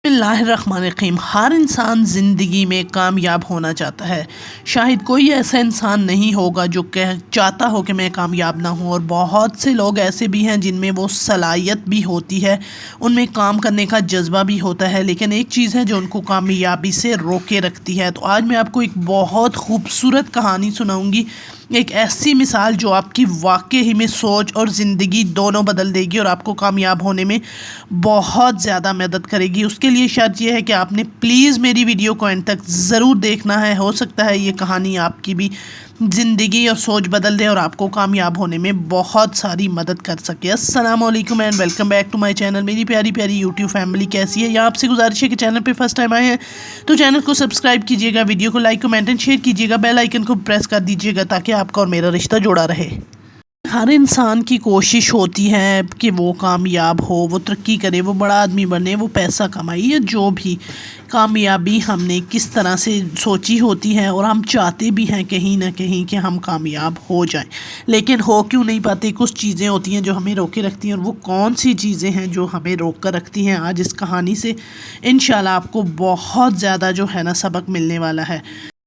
बिस्मिल्लाहिर्रहमानिर्रहीम। हर इंसान ज़िंदगी में कामयाब होना चाहता है। शायद कोई ऐसा इंसान नहीं होगा जो चाहता हो कि मैं कामयाब ना हूँ, और बहुत से लोग ऐसे भी हैं जिनमें वो सलाहियत भी होती है, उनमें काम करने का जज्बा भी होता है, लेकिन एक चीज़ है जो उनको कामयाबी से रोके रखती है। तो आज मैं आपको एक बहुत खूबसूरत कहानी सुनाऊँगी, एक ऐसी मिसाल जो आपकी वाकई ही में सोच और ज़िंदगी दोनों बदल देगी और आपको कामयाब होने में बहुत ज़्यादा मदद करेगी। उसके लिए शर्त यह है कि आपने प्लीज़ मेरी वीडियो को एंड तक ज़रूर देखना है। हो सकता है ये कहानी आपकी भी ज़िंदगी और सोच बदल दे और आपको कामयाब होने में बहुत सारी मदद कर सके। अस्सलाम वालेकुम and welcome back to my channel. मेरी प्यारी प्यारी यूट्यूब फैमिली कैसी है? यहाँ आपसे गुजारिश है कि चैनल पे फर्स्ट टाइम आए हैं तो चैनल को सब्सक्राइब कीजिएगा, वीडियो को लाइक कमेंट एंड शेयर कीजिएगा, बेल आइकन को प्रेस कर दीजिएगा ताकि आपका और मेरा रिश्ता जुड़ा रहे। हर इंसान की कोशिश होती है कि वो कामयाब हो, वो तरक्की करे, वो बड़ा आदमी बने, वो पैसा कमाए, या जो भी कामयाबी हमने किस तरह से सोची होती है और हम चाहते भी हैं कहीं ना कहीं कि हम कामयाब हो जाएं, लेकिन हो क्यों नहीं पाते। कुछ चीज़ें होती हैं जो हमें रोके रखती हैं, और वो कौन सी चीज़ें हैं जो हमें रोक कर रखती हैं, आज इस कहानी से इंशाल्लाह आपको बहुत ज़्यादा जो है ना सबक मिलने वाला है।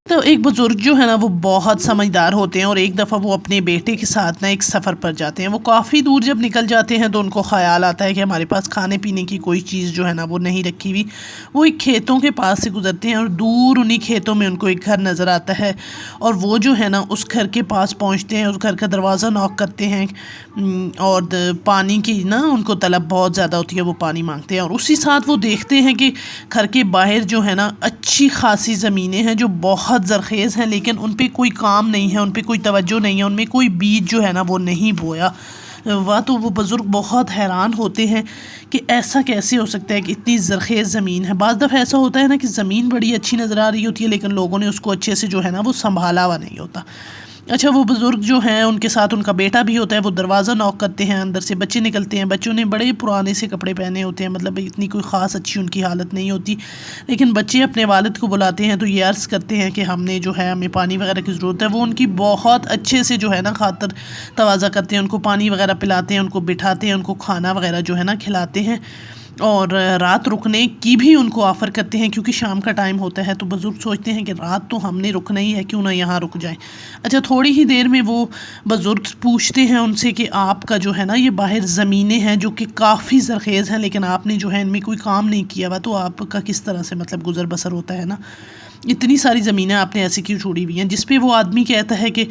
तो एक बुज़ुर्ग जो है ना वो बहुत समझदार होते हैं, और एक दफ़ा वो अपने बेटे के साथ ना एक सफ़र पर जाते हैं। वो काफ़ी दूर जब निकल जाते हैं तो उनको ख़याल आता है कि हमारे पास खाने पीने की कोई चीज़ जो है ना वो नहीं रखी हुई। वो एक खेतों के पास से गुज़रते हैं और दूर उन्हीं खेतों में उनको एक घर नज़र आता है, और वो जो है ना उस घर के पास पहुँचते हैं, उस घर का दरवाज़ा नॉक करते हैं, और पानी की ना उनको तलब बहुत ज़्यादा होती है, वो पानी मांगते हैं। और उसी साथ वो देखते हैं कि घर के बाहर जो है ना अच्छी खासी ज़मीनें हैं जो बहुत ज़रख़ेज़ हैं, लेकिन उन पे कोई काम नहीं है, उन पे कोई तवज्जो नहीं है, उनमें कोई बीज जो है ना वो नहीं बोया। वाह, तो वो बुज़ुर्ग बहुत हैरान होते हैं कि ऐसा कैसे हो सकता है कि इतनी ज़रख़ेज़ ज़मीन है। बाज़ दफ़ा ऐसा होता है ना कि ज़मीन बड़ी अच्छी नज़र आ रही होती है, लेकिन लोगों ने उसको अच्छे से जो है ना वो संभाला हुआ नहीं होता। अच्छा, वो बुज़ुर्ग जो हैं उनके साथ उनका बेटा भी होता है। वो दरवाज़ा नॉक करते हैं, अंदर से बच्चे निकलते हैं। बच्चों ने बड़े पुराने से कपड़े पहने होते हैं, मतलब इतनी कोई ख़ास अच्छी उनकी हालत नहीं होती, लेकिन बच्चे अपने वालिद को बुलाते हैं तो ये अर्ज़ करते हैं कि हमने जो है हमें पानी वगैरह की ज़रूरत है। वो उनकी बहुत अच्छे से जो है ना खातर तवाज़ा करते हैं, उनको पानी वगैरह पिलाते हैं, उनको बिठाते हैं, उनको खाना वगैरह जो है ना खिलाते हैं, और रात रुकने की भी उनको ऑफ़र करते हैं, क्योंकि शाम का टाइम होता है। तो बुज़ुर्ग सोचते हैं कि रात तो हमने रुकना ही है, क्यों ना यहाँ रुक जाएं। अच्छा, थोड़ी ही देर में वो बुज़ुर्ग पूछते हैं उनसे कि आपका जो है ना ये बाहर ज़मीनें हैं जो कि काफ़ी ज़रख़ेज़ हैं, लेकिन आपने जो है इनमें कोई काम नहीं किया हुआ, तो आपका किस तरह से मतलब गुज़र बसर होता है ना, इतनी सारी ज़मीनें आपने ऐसी क्यों छोड़ी हुई हैं। जिस पे वो आदमी कहता है कि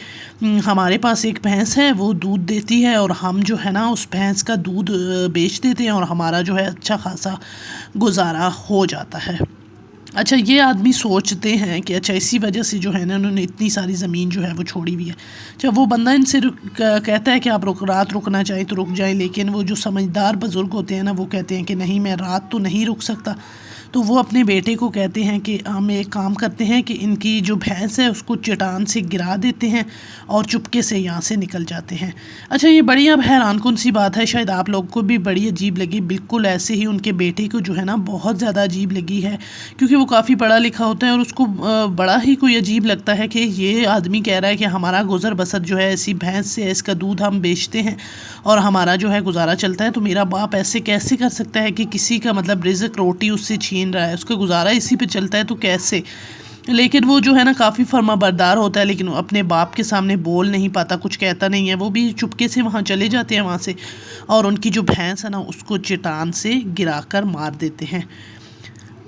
हमारे पास एक भैंस है, वो दूध देती है, और हम जो है ना उस भैंस का दूध बेच देते हैं, और हमारा जो है अच्छा खासा गुजारा हो जाता है। अच्छा, ये आदमी सोचते हैं कि अच्छा इसी वजह से जो है ना उन्होंने इतनी सारी ज़मीन जो है वो छोड़ी हुई है। अच्छा, वो बंदा इनसे कहता है कि आप रात रुकना चाहें तो रुक जाएं, लेकिन वो जो समझदार बुज़ुर्ग होते हैं ना वो कहते हैं कि नहीं, मैं रात तो नहीं रुक सकता। तो वो अपने बेटे को कहते हैं कि हम एक काम करते हैं कि इनकी जो भैंस है उसको चट्टान से गिरा देते हैं और चुपके से यहाँ से निकल जाते हैं। अच्छा, ये बड़ी अब हैरान कौन सी बात है, शायद आप लोग को भी बड़ी अजीब लगी। बिल्कुल ऐसे ही उनके बेटे को जो है ना बहुत ज़्यादा अजीब लगी है, क्योंकि वो काफ़ी पढ़ा लिखा होता है, और उसको बड़ा ही कोई अजीब लगता है कि ये आदमी कह रहा है कि हमारा गुज़र बसर जो है ऐसी भैंस से, इसका दूध हम बेचते हैं और हमारा जो है गुजारा चलता है। तो मेरा बाप ऐसे कैसे कर सकता है कि किसी का मतलब रिज़्क रोटी उससे छीन रहा है, उसका गुजारा इसी पे चलता है, तो कैसे। लेकिन वो जो है ना काफ़ी फर्माबरदार होता है, लेकिन अपने बाप के सामने बोल नहीं पाता, कुछ कहता नहीं है। वो भी चुपके से वहाँ चले जाते हैं वहाँ से, और उनकी जो भैंस है ना उसको चट्टान से गिरा कर मार देते हैं।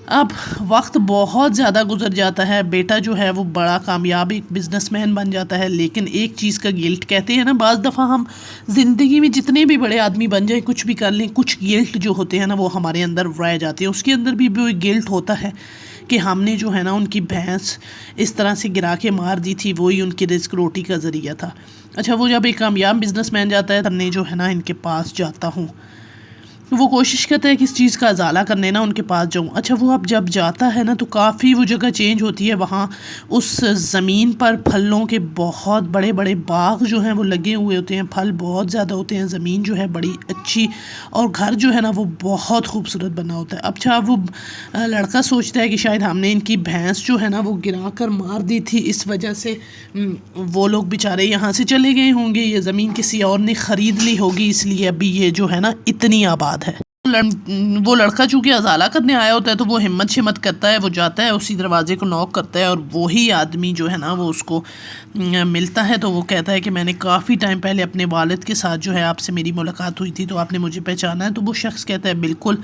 अब वक्त बहुत ज़्यादा गुजर जाता है, बेटा जो है वो बड़ा कामयाब एक बिज़नेसमैन बन जाता है, लेकिन एक चीज़ का गिल्ट, कहते हैं ना बाज़ दफ़ा हम ज़िंदगी में जितने भी बड़े आदमी बन जाए, कुछ भी कर लें, कुछ गिल्ट जो होते हैं ना वो हमारे अंदर रह जाते हैं। उसके अंदर भी वो गिल्ट होता है कि हमने जो है ना उनकी भैंस इस तरह से गिरा के मार दी थी, वही उनकी रिस्क रोटी का ज़रिया था। अच्छा, वो जब एक कामयाब बिज़नेसमैन जाता है, तब जो है ना इनके पास जाता हूँ, वो कोशिश करता है कि इस चीज़ का अज़ाला करने ना उनके पास जाऊँ। अच्छा, वो अब जब जाता है ना तो काफ़ी वो जगह चेंज होती है। वहाँ उस ज़मीन पर फलों के बहुत बड़े बड़े बाग जो हैं वो लगे हुए होते हैं, फल बहुत ज़्यादा होते हैं, ज़मीन जो है बड़ी अच्छी, और घर जो है ना वो बहुत खूबसूरत बना होता है। अच्छा, वो लड़का सोचता है कि शायद हमने इनकी भैंस जो है ना वो गिरा कर मार दी थी, इस वजह से वो लोग बेचारे यहाँ से चले गए होंगे, ये ज़मीन किसी और ने ख़रीद ली होगी, इसलिए अभी ये जो है ना इतनी आबाद है। وہ لڑکا چونکہ ازالہ کرنے آیا ہوتا ہے تو وہ ہمت شمت کرتا ہے، وہ جاتا ہے اسی دروازے کو نوک کرتا ہے اور وہی آدمی جو ہے نا وہ اس کو ملتا ہے، تو وہ کہتا ہے کہ میں نے کافی ٹائم پہلے اپنے والد کے ساتھ جو ہے آپ سے میری ملاقات ہوئی تھی، تو آپ نے مجھے پہچانا ہے؟ تو وہ شخص کہتا ہے بالکل،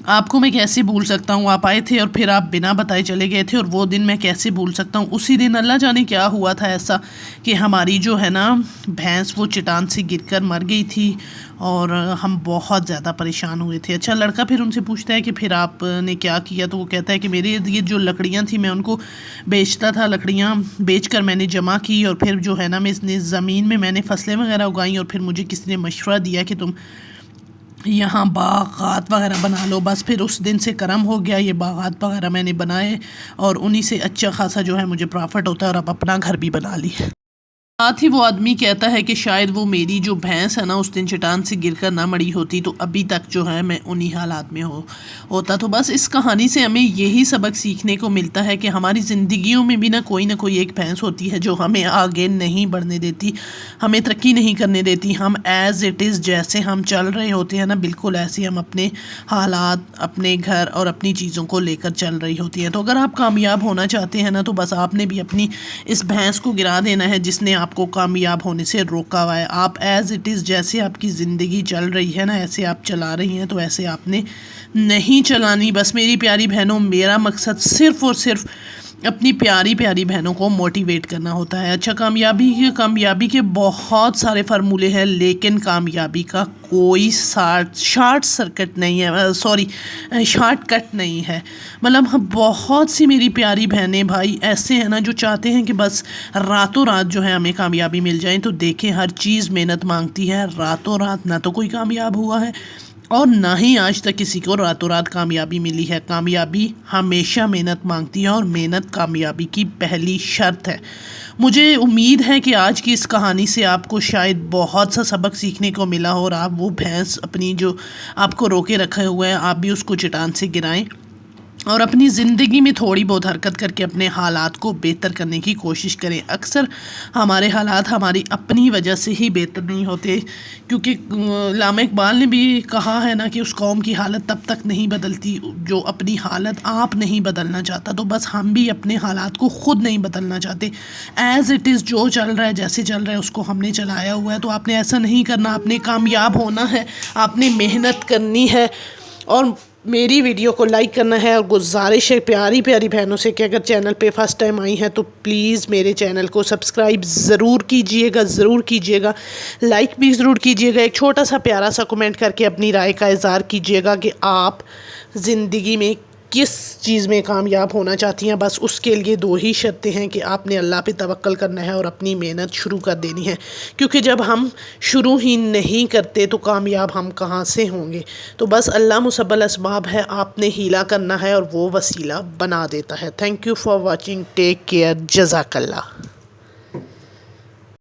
آپ کو میں کیسے بھول سکتا ہوں، آپ آئے تھے اور پھر آپ بنا بتائے چلے گئے تھے، اور وہ دن میں کیسے بھول سکتا ہوں۔ اسی دن اللہ جانے کیا ہوا تھا ایسا کہ ہماری جو ہے نا بھینس وہ چٹان سے گر کر مر گئی تھی اور ہم بہت زیادہ پریشان ہوئے تھے۔ اچھا، لڑکا پھر ان سے پوچھتا ہے کہ پھر آپ نے کیا کیا؟ تو وہ کہتا ہے کہ میرے یہ جو لکڑیاں تھیں میں ان کو بیچتا تھا، لکڑیاں بیچ کر میں نے جمع کی، اور پھر جو ہے نا میں اس نے زمین میں نے فصلیں وغیرہ اگائیں، اور پھر مجھے کسی نے مشورہ دیا کہ تم یہاں باغات وغیرہ بنا لو۔ بس پھر اس دن سے کرم ہو گیا، یہ باغات وغیرہ میں نے بنائے اور انہی سے اچھا خاصا جو ہے مجھے پرافٹ ہوتا ہے، اور اب اپنا گھر بھی بنا لی۔ ساتھ ہی وہ آدمی کہتا ہے کہ شاید وہ میری جو بھینس ہے نا اس دن چٹان سے گر کر نہ مری ہوتی تو ابھی تک جو ہے میں انہی حالات میں ہوتا۔ تو بس اس کہانی سے ہمیں یہی سبق سیکھنے کو ملتا ہے کہ ہماری زندگیوں میں بھی نہ کوئی ایک بھینس ہوتی ہے جو ہمیں آگے نہیں بڑھنے دیتی، ہمیں ترقی نہیں کرنے دیتی۔ ہم ایز اٹ از جیسے ہم چل رہے ہوتے ہیں نا بالکل ایسے ہم اپنے حالات، اپنے گھر اور اپنی چیزوں کو لے کر چل رہی ہوتی ہیں۔ تو اگر آپ کامیاب ہونا چاہتے ہیں نا تو بس آپ نے بھی اپنی اس بھینس کو گرا دینا ہے جس نے آپ کو کامیاب ہونے سے روکا ہوا ہے۔ آپ ایز اٹ از جیسے آپ کی زندگی چل رہی ہے نا ایسے آپ چلا رہی ہیں، تو ایسے آپ نے نہیں چلانی۔ بس میری پیاری بہنوں، میرا مقصد صرف اور صرف اپنی پیاری پیاری بہنوں کو موٹیویٹ کرنا ہوتا ہے۔ اچھا، کامیابی کے بہت سارے فارمولے ہیں، لیکن کامیابی کا کوئی شارٹ سرکٹ نہیں ہے، شارٹ کٹ نہیں ہے۔ مطلب بہت سی میری پیاری بہنیں بھائی ایسے ہیں نا جو چاہتے ہیں کہ بس راتوں رات جو ہے ہمیں کامیابی مل جائیں، تو دیکھیں ہر چیز محنت مانگتی ہے۔ راتوں رات نہ تو کوئی کامیاب ہوا ہے اور نہ ہی آج تک کسی کو راتوں رات کامیابی ملی ہے۔ کامیابی ہمیشہ محنت مانگتی ہے اور محنت کامیابی کی پہلی شرط ہے۔ مجھے امید ہے کہ آج کی اس کہانی سے آپ کو شاید بہت سا سبق سیکھنے کو ملا ہو، اور آپ وہ بھینس اپنی جو آپ کو روکے رکھے ہوئے ہیں آپ بھی اس کو چٹان سے گرائیں اور اپنی زندگی میں تھوڑی بہت حرکت کر کے اپنے حالات کو بہتر کرنے کی کوشش کریں۔ اکثر ہمارے حالات ہماری اپنی وجہ سے ہی بہتر نہیں ہوتے، کیونکہ علامہ اقبال نے بھی کہا ہے نا کہ اس قوم کی حالت تب تک نہیں بدلتی جو اپنی حالت آپ نہیں بدلنا چاہتا۔ تو بس ہم بھی اپنے حالات کو خود نہیں بدلنا چاہتے، ایز اٹ از جو چل رہا ہے جیسے چل رہا ہے اس کو ہم نے چلایا ہوا ہے۔ تو آپ نے ایسا نہیں کرنا، آپ نے کامیاب ہونا ہے، آپ نے محنت کرنی ہے، اور میری ویڈیو کو لائک کرنا ہے۔ اور گزارش ہے پیاری پیاری بہنوں سے کہ اگر چینل پہ فرسٹ ٹائم آئی ہیں تو پلیز میرے چینل کو سبسکرائب ضرور کیجئے گا، لائک بھی ضرور کیجئے گا، ایک چھوٹا سا پیارا سا کمنٹ کر کے اپنی رائے کا اظہار کیجئے گا کہ آپ زندگی میں کس چیز میں کامیاب ہونا چاہتی ہیں۔ بس اس کے لیے 2 ہی شرطیں ہیں کہ آپ نے اللہ پہ توکل کرنا ہے اور اپنی محنت شروع کر دینی ہے، کیونکہ جب ہم شروع ہی نہیں کرتے تو کامیاب ہم کہاں سے ہوں گے۔ تو بس اللہ مسبب الاسباب ہے، آپ نے ہیلا کرنا ہے اور وہ وسیلہ بنا دیتا ہے۔ Thank you for watching, take care, جزاک اللہ۔